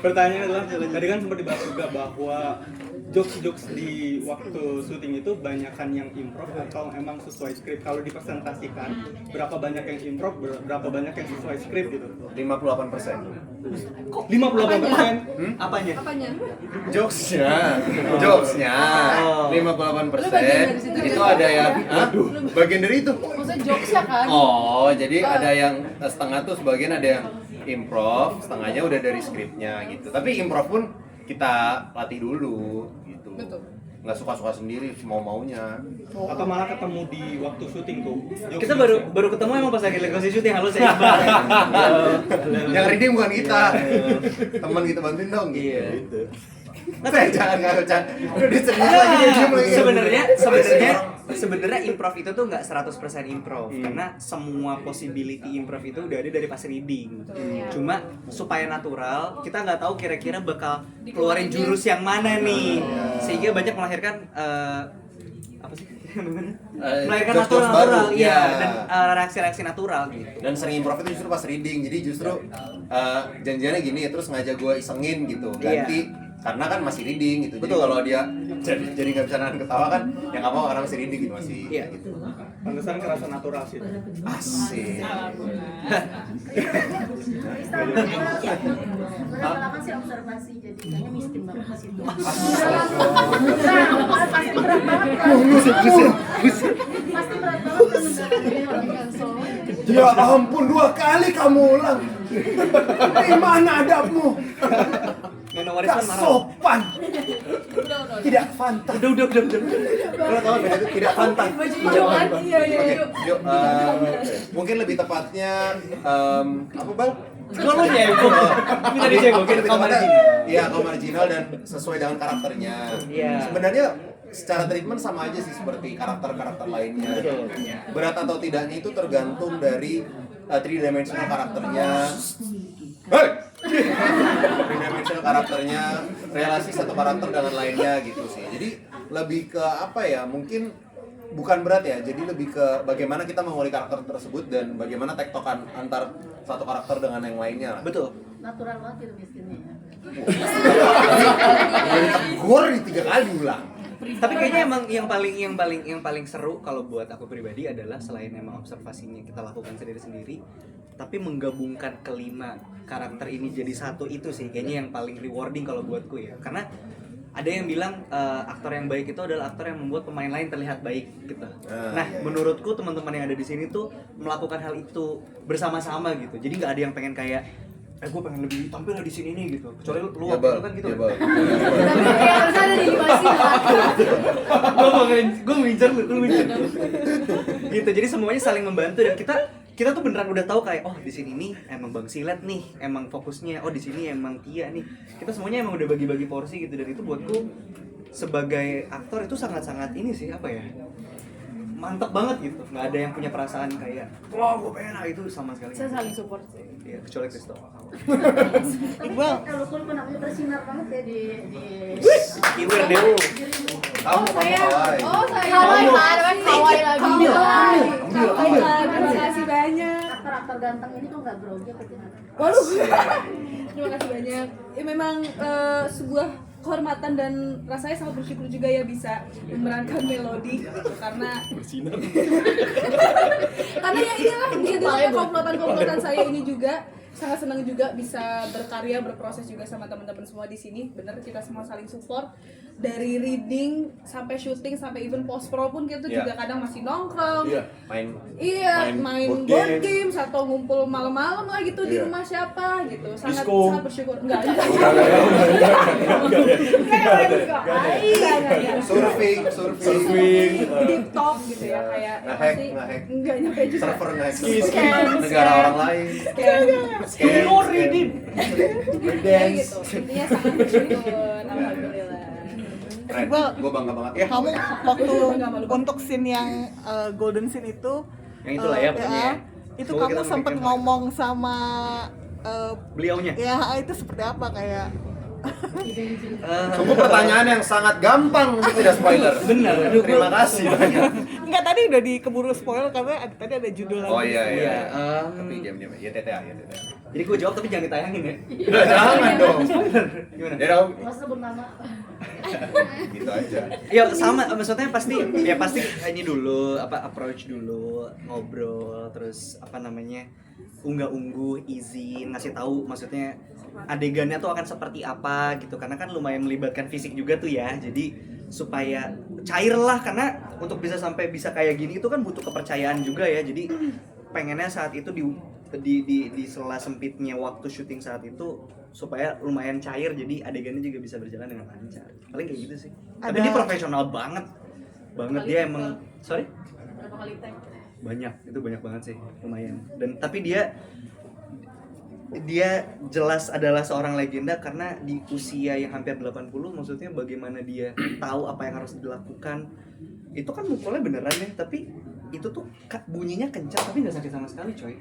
Pertanyaan adalah tadi kan sempat dibahas juga bahwa jokes di waktu syuting itu banyakan yang improv atau emang sesuai skrip. Kalau dipresentasikan berapa banyak yang improv, berapa banyak yang sesuai skrip gitu? 58%. 58%? Apanya? Jokesnya 58%. Itu ada yang bagian dari itu. Maksudnya jokesnya kan? Oh, jadi ada yang setengah tuh sebagian ada yang improv, setengahnya udah dari skripnya gitu. Tapi improv pun kita latih dulu gitu. Betul. Nggak suka-suka sendiri, mau-maunya. Atau malah ketemu di waktu syuting tuh? Jokes Kita baru ketemu emang pas lagi lokasi syuting. Halo, saya Iqbal. Yang reading bukan kita. Teman kita bantuin dong gitu. Iya. Jangan bercanda. Udah diserius lagi dia diem lagi. Sebenarnya improv itu tuh nggak 100% improv karena semua possibility improv itu udah ada dari pas reading. Cuma supaya natural, kita nggak tahu kira-kira bakal keluarin jurus yang mana nih, sehingga banyak melahirkan apa sih? Melahirkan jokes-jokes natural, baru. iya, Ya. dan reaksi-reaksi natural gitu. Dan sering improv itu justru pas reading. Jadi justru janjiannya gini, terus ngajak gue isengin gitu, ganti. Karena kan masih reading gitu. Jadi Betul. kalau dia jadi nggak bisa nahan ketawa kan, ya nggak mau karena masih reading gitu masih. Iya. Gitu. Pantesan kerasa natural sih. Asik. Lama-lama sih observasi, jadi kayaknya miskin banget di situ. Pasti Berat banget kan? Pasti berat banget kan menjalani. Ya ampun, 2 kali kamu ulang. Di mana adabmu? Neno Gak Warisman marah. sopan. Tidak fanta. Udah. Kalau tahu beda itu tidak fanta. Hijau kan? Iya. Yuk, mungkin lebih tepatnya apa bang? Kalau lu jago. Kita dijagokin Lebih kaum tepatnya, marginal. iya kaum marginal dan sesuai dengan karakternya. Iya. Sebenarnya secara treatment sama aja sih seperti karakter-karakter lainnya. Berat atau tidaknya itu tergantung dari 3-dimensional karakternya. Hey! 3-dimensional karakternya, relasi satu karakter dengan lainnya gitu sih. Jadi lebih ke apa ya? Mungkin bukan berat ya. Jadi lebih ke bagaimana kita mengawali karakter tersebut dan bagaimana tektokan antar satu karakter dengan yang lainnya lah. Betul. Natural banget gitu miskinnya ya. Tegur 3 kali ulang. Tapi kayaknya emang yang paling seru kalau buat aku pribadi adalah selain emang observasinya kita lakukan sendiri-sendiri, tapi menggabungkan kelima karakter ini jadi satu itu sih kayaknya yang paling rewarding kalau buatku ya. Karena ada yang bilang aktor yang baik itu adalah aktor yang membuat pemain lain terlihat baik gitu. Nah, menurutku teman-teman yang ada di sini tuh melakukan hal itu bersama-sama gitu. Jadi nggak ada yang pengen kayak gue pengen lebih tampil di sini nih gitu. Kecuali lu Ya, waktu itu kan gitu. ya, Bang. Tapi harus ada di animasi lah. gue ngincer lu ngincer. Gitu. Jadi semuanya saling membantu dan kita tuh beneran udah tahu kayak oh di sini nih emang Bang Silet nih emang fokusnya, oh di sini emang Tia nih. Kita semuanya emang udah bagi-bagi porsi gitu dan itu buatku sebagai aktor itu sangat-sangat ini sih apa ya? Mantep banget gitu. Nggak ada yang punya perasaan kayak wah gue pengen itu sama sekali. Saya saling support sih. Iya, kecuali Kristo. Iqbal. Kalau pun namanya bersinar banget ya di Iwer Dewo. Kamu Hawaii. Hawaii kan Hawaii lagi. Ambil. Terima kasih banyak. aktor-aktor ganteng ini kok nggak grogi apa gimana? Waduh. Terima kasih banyak. Ya memang sebuah kehormatan dan rasanya sangat bersyukur juga ya bisa memerankan Melody gitu. Karena karena ya inilah dia komplotan saya ini juga sangat senang juga bisa berkarya berproses juga sama teman-teman semua di sini. Bener kita semua saling support dari reading sampai syuting sampai even post pro pun kita juga kadang masih nongkrong. Main board games atau ngumpul malam-malam lah gitu di rumah siapa gitu. Sangat bersyukur. Enggak. Surfing Deep talk gitu ya kayak nge-hack enggak nyampe juga. server nge-hack Scam. negara orang lain Scam. redeem Ya gitu. Intinya sangat bersyukur. Alhamdulillah. keren, gue bangga banget ya. Kamu waktu untuk scene yang golden scene itu Yang itulah ya pokoknya. itu Semoga kamu kita sempat memberikan ngomong sama beliaunya. ya itu seperti apa kayak Sungguh pertanyaan yang sangat gampang untuk tidak spoiler. Benar. Terima kasih banyak. enggak tadi udah dikeburu spoil karena tadi ada judul Oh lagi. iya iya. Iya, Tapi diam-diam ya TTA ya TTA. Jadi gue jawab tapi jangan ditayangin ya. Jangan dong. Gimana? Ya dong. Mas sebut nama. Gitu aja. Ya sama, maksudnya pasti ini dulu approach dulu, ngobrol, terus unggah-ungguh, izin, ngasih tahu maksudnya adegannya tuh akan seperti apa gitu, karena kan lumayan melibatkan fisik juga tuh ya, jadi supaya cair lah, karena untuk bisa kayak gini itu kan butuh kepercayaan juga ya, jadi pengennya saat itu di sela sempitnya waktu syuting saat itu supaya lumayan cair, jadi adegannya juga bisa berjalan dengan lancar, paling kayak gitu sih. Tapi dia profesional banget dia emang Berapa kali take? banyak banget sih, lumayan. Dan tapi dia jelas adalah seorang legenda karena di usia yang hampir 80, maksudnya bagaimana dia tahu apa yang harus dilakukan. Itu kan mukulnya beneran ya, tapi itu tuh bunyinya kencang tapi nggak sakit sama sekali, coy.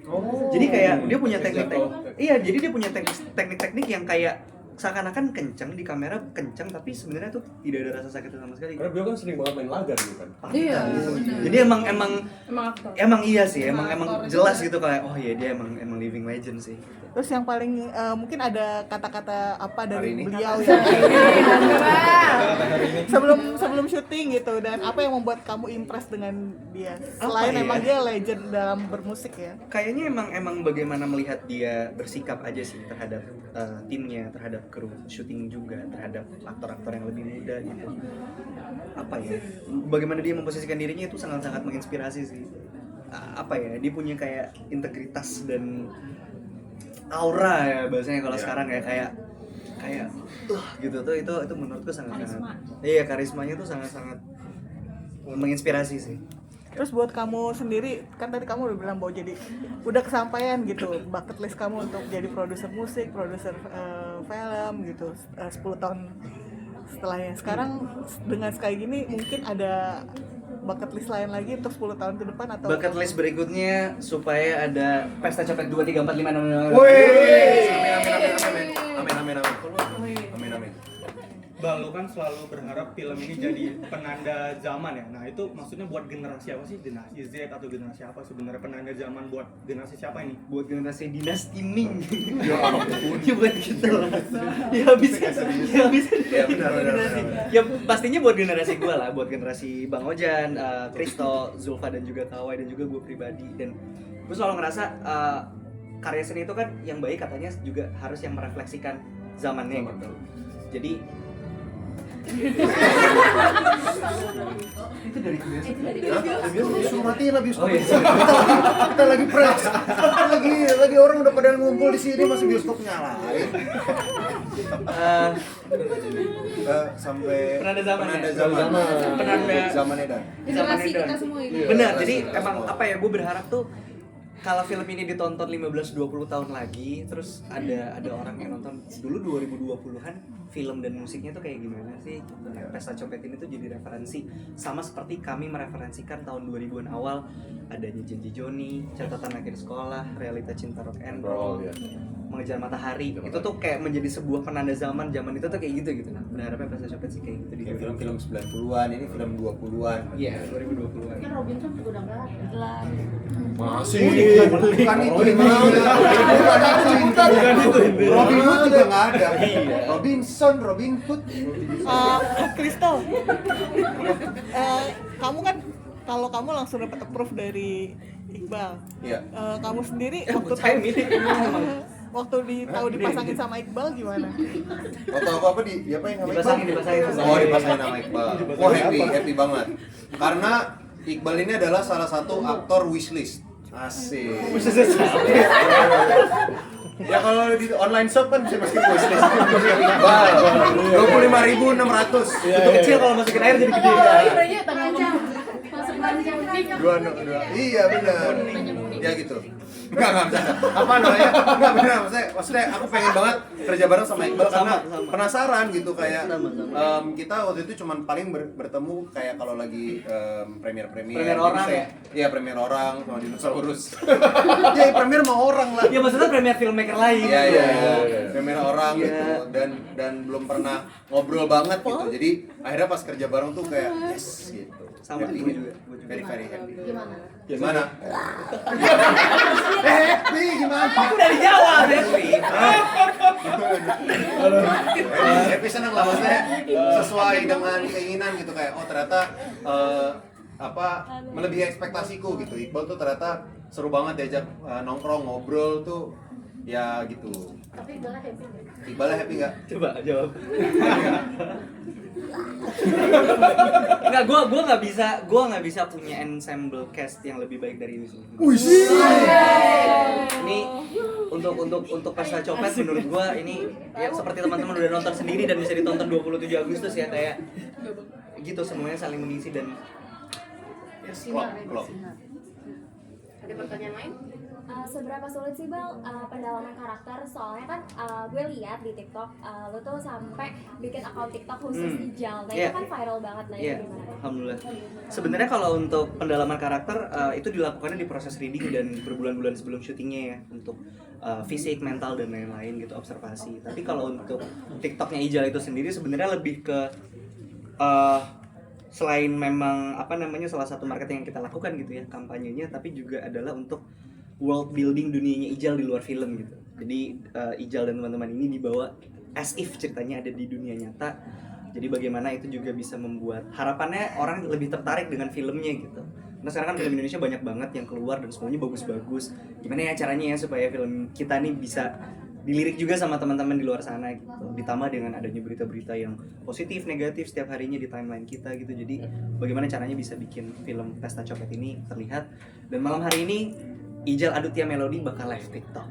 Jadi kayak dia punya jadi dia punya teknik-teknik yang kayak seakan-akan kencang di kamera, kencang tapi sebenarnya tuh tidak ada rasa sakit sama sekali. Karena beliau kan sering banget main laga gitu kan. Iya. Jadi emang aktor. iya sih, emang aktor jelas juga. gitu kayak oh iya dia emang living legend sih. Terus yang paling mungkin ada kata-kata apa Hari dari ini? beliau ya sebelum syuting gitu, dan apa yang membuat kamu impress dengan dia selain ya? emang dia legend dalam bermusik ya? Kayaknya emang bagaimana melihat dia bersikap aja sih terhadap timnya, terhadap kru syuting juga, terhadap aktor-aktor yang lebih muda gitu. Apa ya? Bagaimana dia memposisikan dirinya itu sangat-sangat menginspirasi sih. Apa ya? Dia punya kayak integritas dan aura ya bahasanya kalau sekarang ya, kayak gitu tuh itu menurutku sangat-sangat iya, karismanya tuh sangat-sangat menginspirasi sih. Terus buat kamu sendiri, kan tadi kamu udah bilang bahwa jadi udah kesampaian gitu bucket list kamu untuk jadi produser musik, produser film gitu 10 tahun setelahnya. Sekarang dengan kayak gini mungkin ada bucket list lain lagi untuk 10 tahun ke depan atau Bucket list berikutnya supaya ada pesta copet 2, 3, 4, 5, 6. Amin. Bang, lo kan selalu berharap film ini jadi penanda zaman ya. Nah itu maksudnya buat generasi apa sih? Generasi Z atau generasi apa sebenarnya penanda zaman buat generasi siapa ini? Buat generasi dinasti Ming. Ya ampun. Ya buat gitu lah. Ya bisa. Ya benar. Ya pastinya buat generasi gue lah, buat generasi Bang Ojan, Kristo, Zulfa dan juga Kawai dan juga gue pribadi. Dan gue selalu ngerasa karya seni itu kan yang baik katanya juga harus yang merefleksikan zamannya gitu. Jadi itu dari Suruh matiin lah bioskop. Oh, iya. Kita lagi press. Lagi orang udah pada ngumpul di sini masih bioskop nyalain. Sampai Penanda zaman ya? Penanda zaman Edan. Generasi Edan. kita semua ini. Benar, Iya, jadi kita emang semua. apa ya, gue berharap tuh kalau film ini ditonton 15-20 tahun lagi, terus ada orang yang nonton dulu 2020-an, film dan musiknya tuh kayak gimana sih? Pesta Copet ini tuh jadi referensi, sama seperti kami mereferensikan tahun 2000-an awal adanya Janji Joni, Catatan Akhir Sekolah, Realita Cinta Rock and Roll, Mengejar Matahari. Itu tuh kayak menjadi sebuah penanda zaman itu tuh kayak gitu. Nah, berharapnya Pesta Copet sih kayak gitu di Film-film 90-an, ini film 20-an. Iya, 2020-an. Kan Robinson juga udah nggak ada. Masih. Bukan itu Robin Hood juga nggak ada. Robin Hood. Crystal, kamu kan kalau kamu langsung dapat approve dari Iqbal. Iya. Kamu sendiri Saya milih. waktu tahu dipasangin sama Iqbal gimana? Waktu apa diapain sama Dipasangin. Oh, dipasangin sama Iqbal. Wah, happy banget. Karena Iqbal ini adalah salah satu aktor wishlist. Asik. Ya kalau di online shop kan bisa masukin wishlist. Iqbal 25.600. Itu kecil kalau masukin air jadi gede. Iya, tanggal jam. Masuk jam Dua. Iya benar. Ya gitu. Enggak bisa. Apa namanya? Enggak benar, maksudnya aku pengen banget kerja bareng sama Iqbal karena Sama. penasaran gitu kayak Sama. kita waktu itu cuman paling bertemu kayak kalau lagi premier Premier orang ya? Iya, premier orang sama dinosaurus. Ya, premier mau orang lah. Ya maksudnya premier filmmaker lain. Iya. Premier orang Iya. gitu dan belum pernah ngobrol banget gitu. Jadi akhirnya pas kerja bareng tuh kayak yes gitu. Sama gue juga. Very very happy. Gimana? Gimana? Happy gimana? Udah dijawab ya, Happy seneng lah maksudnya sesuai dengan keinginan gitu kayak oh ternyata melebihi ekspektasiku gitu. Iqbal tuh ternyata seru banget diajak nongkrong ngobrol tuh ya gitu. Tapi Iqbalnya happy nggak? Iqbalnya happy nggak? Coba jawab. Enggak, gue nggak bisa punya ensemble cast yang lebih baik dari ini sih. Ini untuk Pesta Copet menurut gue ini ya seperti teman-teman udah nonton sendiri dan bisa ditonton 27 Agustus ya kayak gitu semuanya saling mengisi dan Klop. Ada pertanyaan lain? Seberapa sulit sih Bal pendalaman karakter? Soalnya kan gue lihat di TikTok lo tuh sampai bikin akun TikTok khusus Ijal. Nah itu kan viral banget. Nah itu gimana? Alhamdulillah. Sebenarnya kalau untuk pendalaman karakter itu dilakukannya di proses reading dan berbulan-bulan sebelum syutingnya ya untuk fisik, mental dan lain-lain gitu observasi. Tapi kalau untuk TikToknya Ijal itu sendiri sebenarnya lebih ke selain memang salah satu marketing yang kita lakukan gitu ya kampanyenya, tapi juga adalah untuk world building dunianya Ijal di luar film gitu. Jadi Ijal dan teman-teman ini dibawa as if ceritanya ada di dunia nyata. Jadi bagaimana itu juga bisa membuat harapannya orang lebih tertarik dengan filmnya gitu. Nah sekarang kan film Indonesia banyak banget yang keluar dan semuanya bagus-bagus. Gimana ya caranya ya supaya film kita nih bisa dilirik juga sama teman-teman di luar sana gitu. Ditambah dengan adanya berita-berita yang positif, negatif setiap harinya di timeline kita gitu. Jadi bagaimana caranya bisa bikin film Pesta Copet ini terlihat. Dan malam hari ini Ijal Aditya Melody bakal live TikTok.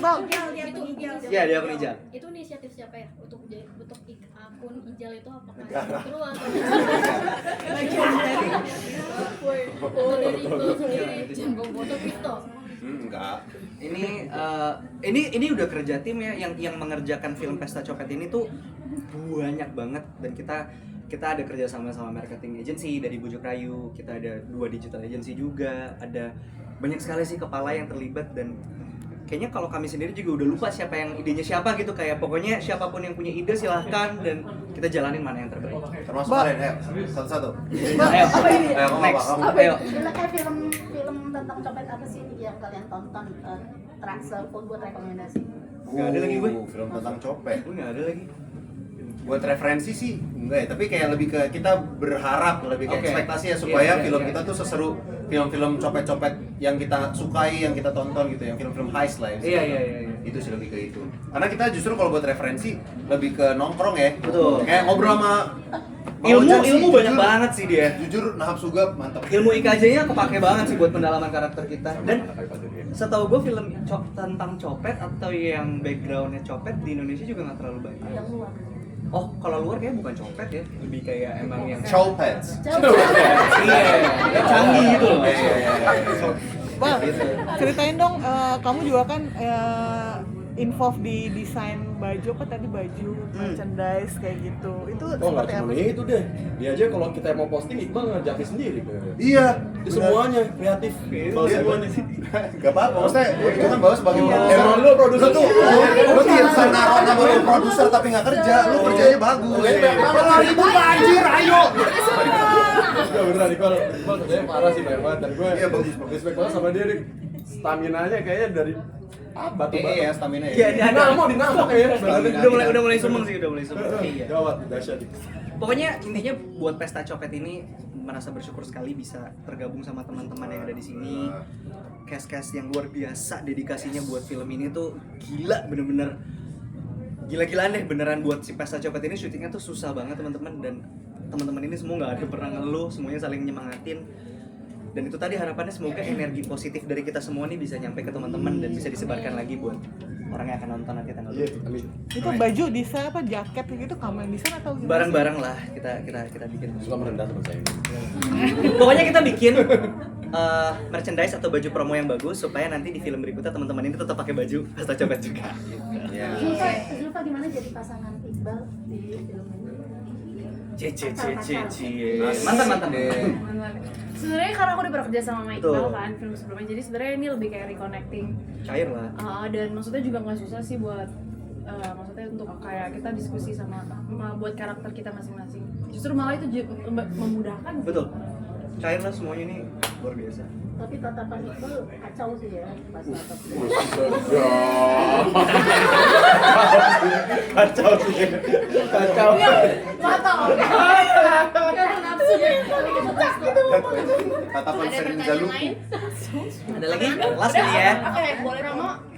Bang, Ya, dia akun Ijal. Itu inisiatif siapa ya? Untuk akun Ijal itu apakah keluar? Dari Iqbal sendiri, jangan foto TikTok. Enggak. Ini udah kerja tim ya yang mengerjakan film Pesta Copet ini tuh banyak banget dan kita ada kerja sama marketing agency dari Bujuk Rayu, kita ada 2 digital agency juga, ada banyak sekali sih kepala yang terlibat dan kayaknya kalau kami sendiri juga udah lupa siapa yang idenya siapa gitu kayak pokoknya siapapun yang punya ide silahkan dan kita jalanin mana yang terbaik. Termasuk kalian ya, satu-satu. Ayo, Apa ini? next. Ayo. Film tentang copet apa sih yang kalian tonton? Full buat rekomendasi. Nggak ada lagi gue. Film tentang copet. Gue nggak ada lagi. Buat referensi sih enggak ya, tapi kayak lebih ke kita berharap lebih ke ekspektasi ya supaya film kita tuh seseru film-film copet-copet yang kita sukai, yang kita tonton gitu, yang film-film heist lah ya. Iya. Itu sih lebih ke itu. Karena kita justru kalau buat referensi lebih ke nongkrong ya. Betul. Kayak ngobrol sama Ilmu banyak banget sih dia. Jujur Nahab Sugap mantap. Ilmu IKJ-nya kepake banget sih buat pendalaman karakter kita. Dan setahu gue film tentang copet atau yang backgroundnya copet di Indonesia juga nggak terlalu banyak. Yang luar. Oh, kalau luar kayak bukan copet ya, lebih kayak emang yang Chopets. iya, yang canggih gitu loh. Bang, ceritain dong, kamu juga kan involved di desain baju apa tadi baju merchandise kayak gitu. Itu Nggak seperti cuma apa sih? itu deh. Dia aja kalau kita mau posting Iqbal ngajakin sendiri. Iya, Di semuanya kreatif. Iqbal semuanya. Gak apa-apa, maksudnya itu kan bawa sebagai produser. Emang lu produser Lu tuh, lu tuh bisa naruh nama lu produser tapi gak kerja, lu kerjanya bagus. Kalau ribut anjir, ayo! Gak beneran Iqbal kerjanya parah sih banyak banget. Dan gue Iya, bagus. respect banget sama dia. Stamina-nya kayaknya dari batu Iya, stamina ya. Iya, dinamo kayaknya. udah mulai sumeng sih, Iya. Gawat, dahsyat. Pokoknya intinya buat Pesta Copet ini merasa bersyukur sekali bisa tergabung sama teman-teman yang ada di sini. Cast-cast yang luar biasa dedikasinya buat film ini tuh gila, bener-bener gila-gilaan deh beneran buat si Pesta Copet ini. Syutingnya tuh susah banget teman-teman dan teman-teman ini semua nggak ada pernah ngeluh, semuanya saling nyemangatin. Dan itu tadi harapannya semoga energi positif dari kita semua nih bisa nyampe ke teman-teman dan bisa disebarkan lagi buat orang yang akan nonton nanti tanggal 20. Amin. Itu baju desain apa jaket gitu kamu yang desain atau gimana? Bareng-bareng lah kita bikin. Suka merendah teman saya. Pokoknya kita bikin merchandise atau baju promo yang bagus supaya nanti di film berikutnya teman-teman ini tetap pakai baju Pesta Copet juga. Iya. Zulfa gimana jadi pasangan Iqbal di film ini? Mantan. Sebenarnya karena aku udah pernah kerja sama Iqbal Betul. kan film sebelumnya, jadi sebenarnya ini lebih kayak reconnecting. Cair lah. Dan maksudnya juga nggak susah sih buat maksudnya untuk kayak kita diskusi sama buat karakter kita masing-masing. Justru malah itu memudahkan sih. Betul. Cairlah semuanya ini luar biasa. Tapi tatapan itu kacau sih ya pas tatap. Kacau sih. Kacau. Mata. Nafsu deh. Tatapan Ada sering pertanyaan lupa. lain? Ada lagi? Last nih ya. Oke, boleh Romo.